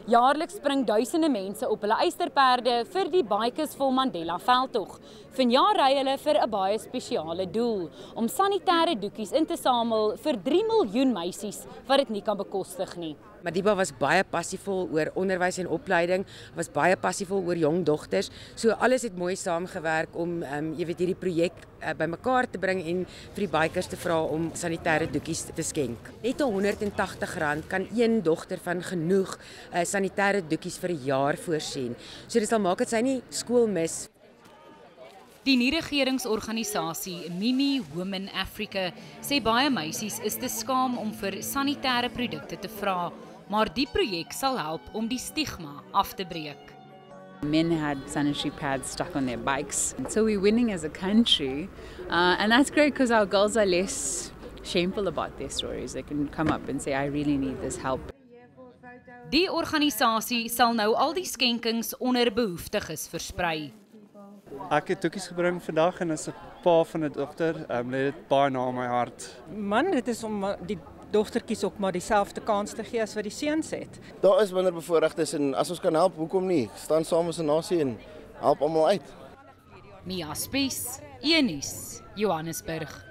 Jaarliks spring duisende mense op hulle eysterperde vir die Bikers vol Mandela veldtog. Vanjaar ry hulle vir 'n baie spesiale doel, om sanitêre doekies in te samel vir 3 miljoen meisies wat dit nie kan bekostig nie. Madiba was baie passievol oor onderwys en opleiding, was baie passievol oor jong dogters. So alles het mooi saamgewerk om hierdie projek bymekaar te bring en vir die bikers te vra om sanitêre doekies te skenk. Net R180 kan een dogter van genoeg sanitêre doekies vir 'n jaar voorsien. So dit sal maak dat sy nie skool mis. Die nie-regeringsorganisasie Mimi Women Africa sê baie meisies is te skaam om vir sanitêre produkte te vra, maar die projek sal help om die stigma af te breek. Men had sanitary pads stuck on their bikes. So we're winning as a country. And that's great because our girls are less shameful about their stories. They can come up and say, I really need this help. Die organisasie sal nou al die skenkings onder behoeftiges versprei. Ek het doekies gebring vandag en as 'n pa van 'n dogter, lê dit baie na my hart. Man, dit is om die dogtertjies ook maar dieselfde kans te gee as wat die seuns het. Daar is minderbevoorregtes en as ons kan help, hoekom nie? Staan saam as 'n nasie en help almal uit. Mia Spies, E-nuus, Johannesburg.